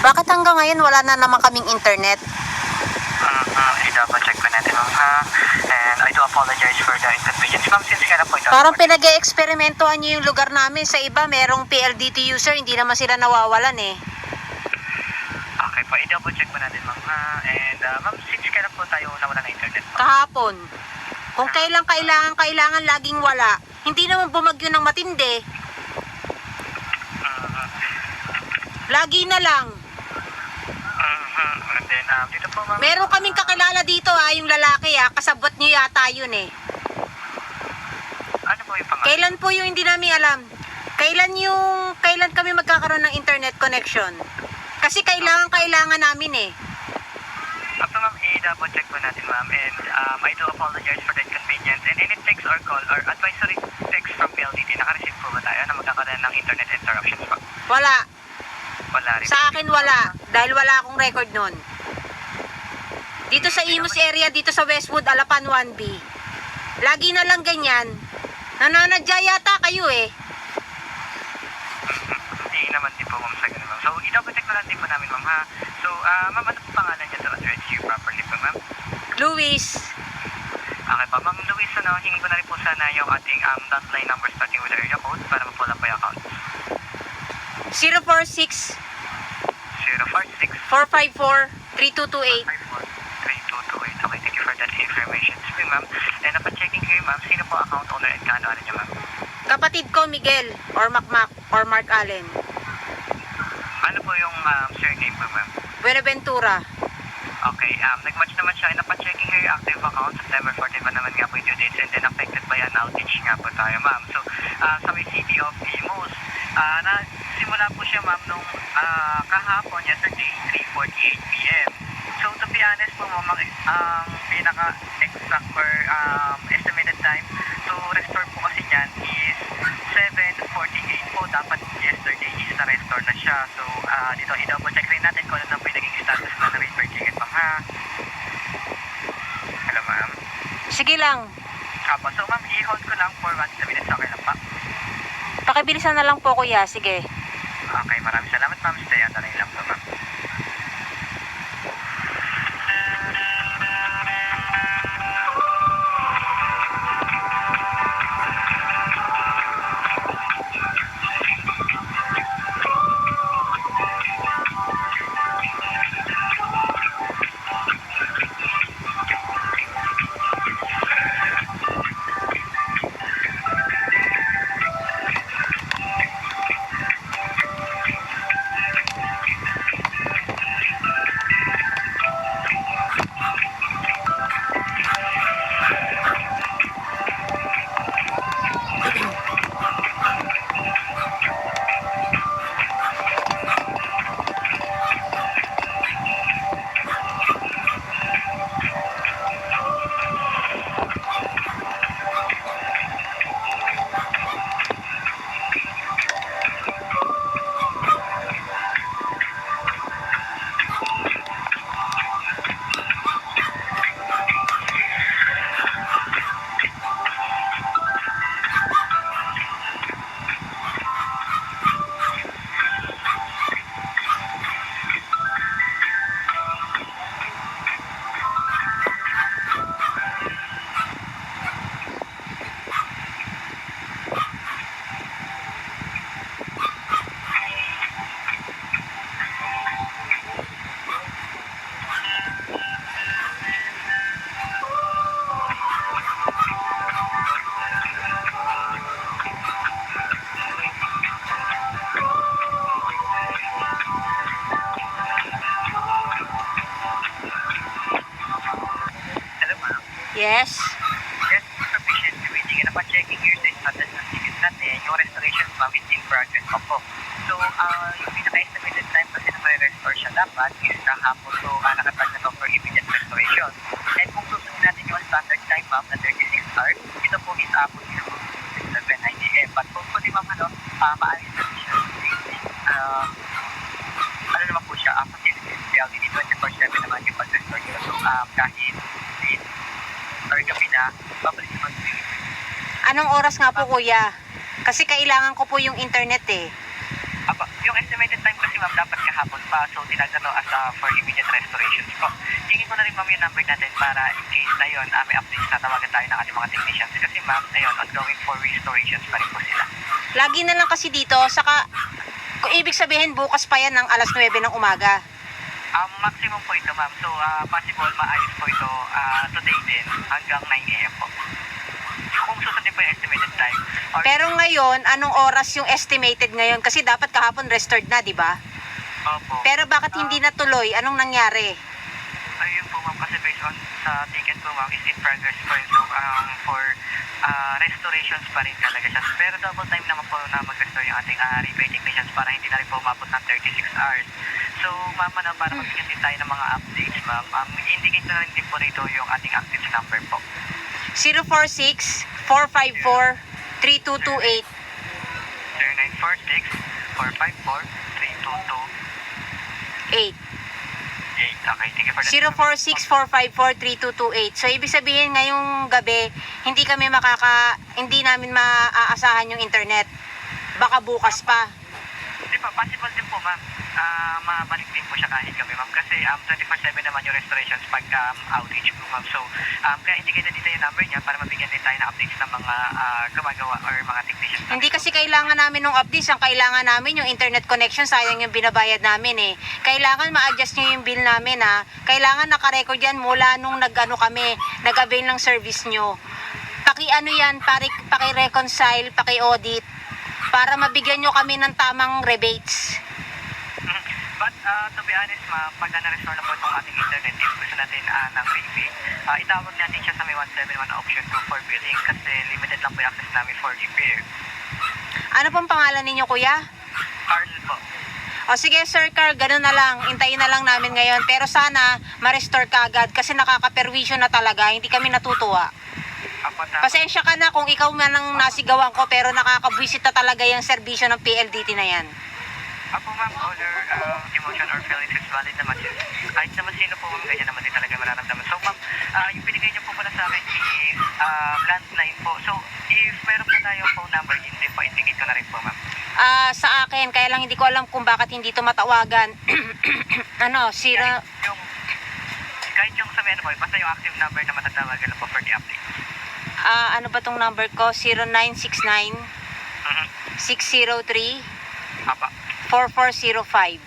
Bakit hanggang ngayon wala na naman kaming internet? I-double check po natin ma'am ha. And I do apologize for the inconvenience. Ma'am, since kailan po ito? Parang pinag-e-eksperimentohan nyo yung lugar namin. Sa iba, merong PLDT user, hindi naman sila nawawalan eh. Okay po, i-double check po natin ma'am ha. And ma'am, since kailan po tayo nawala ng internet po? Kahapon. Kung kailan kailangan laging wala. Hindi naman bumagyo ng matindi. Lagi na lang. And then, dito po ma'am. Meron kaming kakilala dito yung lalaki kasabot nyo yata yun eh. Ano po yung pangalan? Kailan po yung hindi namin alam? Kailan kami magkakaroon ng internet connection? Kasi kailangan namin eh. After ma'am, i-double check po natin ma'am. And I do apologize for the inconvenience. And any text or call or advisory text from PLDT, naka-receive po ba tayo na magkakaroon ng internet interruptions po? Wala. Wala rin. Sa akin wala. Dahil wala akong record nun. Dito sa Imus area, dito sa Westwood, Alapan 1B. Lagi na lang ganyan. Nananadya yata kayo eh. Hindi naman din po ma'am sa ganun ma'am. So, i-double check na lang din po namin ma'am ha. So, ma'am, ano po pangalan niya to address you properly po ma'am? Luis, Okay pa, ma'am Luis, hingin ko na rin po sana yung ating dotline number starting with the area code para mapull up po yung account. 046 046 454 3228. 3228. Okay, thank you for that information. Sige ma'am, and napag-checking kayo ma'am, sino po account owner and kaano niya ma'am? Kapatid ko, Miguel, or Macmac, or Mark Allen. Ano po yung surname po ma'am? Buenaventura. Okay, nag-match naman siya and napag-checking kayo yung active account. September 14 pa naman nga po yung due dates and then affected by an outage nga po tayo ma'am. So, sa may city of Imus, simula po siya ma'am nung kahapon, yesterday, 3:48 p.m. So to be honest po ma'am, ang pinaka-exact or estimated time to restore po kasi niyan is 7:48 po. Dapat yesterday is na-restore na siya. So dito i-double check rin natin kung ano na po yung naging status na na-repair ticket ma'am ha. Hello ma'am. Sige lang. Apo, so ma'am, i-hold ko lang for 1 minutes. Okay lang pa? Pakibilisan na lang po kuya. Sige. Okay, maraming salamat ma'am. Stay on the line lang po ma'am. Yes. Yes, Mr. Patient, waiting and upon-checking here sa status ng ticket natin, yung restoration ma'am is in progress pa po. So, yung pinaka-estimated time kasi na may restore siya dapat is kahapon. So, nakatag na to for immediate restoration. And kung susunod natin yung standard time ma'am na 36 hours, ito po is abot nyo 7:90 AM. But kung po di ma'am maalis na siya ano naman po siya, facilities PLDT 24/7 naman yung pag-restore nyo. So, kahit or gabi na, babalik naman po yun. Anong oras nga po kuya? Kasi kailangan ko po yung internet eh. Aba, Yung estimated time kasi ma'am, dapat kahapon pa. So, tinagano as for immediate restorations po. Tingin ko na rin ma'am yung number natin para in case na yun, may updates na tawagan tayo ng ating mga technicians. Kasi ma'am, ayun, ongoing for restorations pa rin po sila. Lagi na lang kasi dito, saka, kung ibig sabihin bukas pa yan ng alas 9 ng umaga. Maximum po ito ma'am. So, possible maayos po ito today din hanggang 9 a.m. po. Kung susundin po yung estimated time. Or, Pero ngayon, anong oras yung estimated ngayon? Kasi dapat kahapon restored na, di ba? opo. Pero bakit hindi natuloy? Anong nangyari? Ayun po ma'am, kasi based on sa ticket po ma'am, is in progress po yun. So, for restorations pa rin talaga siya. Pero double time naman po na mag-restore yung ating rebate technicians para hindi na rin po umabot ng 36 hours. So, ma'am, para mabigyan din tayo ng mga updates, ma'am, indicate na rin din po rito yung ating active number po. 046-454-3228. 0946-454-3228. 8. Okay, thank you for that. 046-454-3228. So, ibig sabihin, ngayong gabi, hindi namin maaasahan yung internet. Baka bukas pa. Di ba, possible din po ma'am, mabalik din po siya kahit kami ma'am. Kasi 24/7 naman yung restorations pag outage po ma'am. So, kaya indicate na dito yung number niya para mabigyan din tayo ng updates ng mga gumagawa or mga technicians. Hindi kasi kailangan namin ng updates. Ang kailangan namin yung internet connection. Sayang yung binabayad namin eh. Kailangan ma-adjust nyo yung bill namin ha. Kailangan nakarecord yan mula nung nag-avail ng service nyo. Paki-ano yan, paki-reconcile, paki-audit para mabigyan nyo kami ng tamang rebates. But to be honest ma'am, pag na-restore na po itong ating internet, if gusto natin ng rebate, itawag natin siya sa may 171 option 2 for billing kasi limited lang po yung access namin for repair. Ano pong pangalan ninyo, kuya? Carl po. O sige, Sir Carl, ganun na lang. Hintayin na lang namin ngayon. Pero sana, ma-restore ka agad kasi nakaka-perwisyo na talaga. Hindi kami natutuwa. Pasensya ka na kung ikaw man ang nasigawan ko, pero nakakabwisit na talaga yung serbisyo ng PLDT na yan. Ako ma'am, all your emotion or feelings is valid naman. Kahit naman sino po ma'am, ganyan naman din talaga mararamdaman. So ma'am, yung binigay niyo po pala sa akin is landline po. So, if meron po tayong phone number, hindi po, indicate ko na rin po ma'am. Sa akin, kaya lang hindi ko alam kung bakit hindi ito matawagan. Kahit yung sa ano po, basta yung active number na matatawagan lang po for the update. Ano ba tong number ko? 0969 603 Apa, 4405.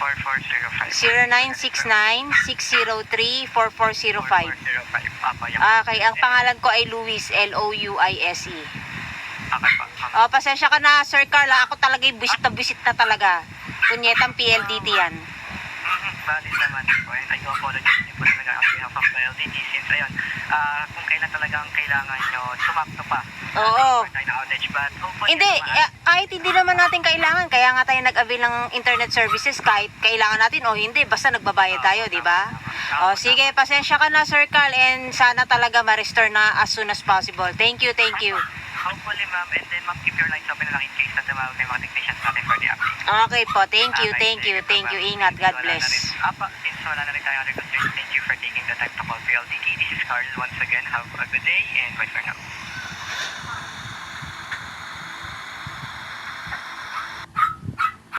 4405. 0969-603-4405. 4405. Apa, yung... Okay, ang pangalan ko ay Luis, Louise. Okay po. Pasensya ka na, Sir Carla. Ako talaga yung busit na talaga. Kunyetang PLDT yan. Valid naman po. And I do apologize din po talaga on behalf of PLDT since ayun, kung kailan talagang kailangan nyo sumakto pa. Oo. Tayo na outage, but hopefully... Hindi, kahit hindi naman natin kailangan, kaya nga tayo nag-avail ng internet services, kahit kailangan natin o hindi, basta nagbabayad tayo, di ba? Sige, pasensya ka na, Sir Carl, and sana talaga ma-restore na as soon as possible. Thank you, thank you. Hopefully, ma'am, and then ma'am, keep your lines open na lang in case na tumawag na yung mga technicians natin for the update. Okay po, thank you. Ingat, God bless. Since wala na rin tayo other concerns, thank you for taking the time to call PLDT. This is Carl once again. Have a good day and bye for now.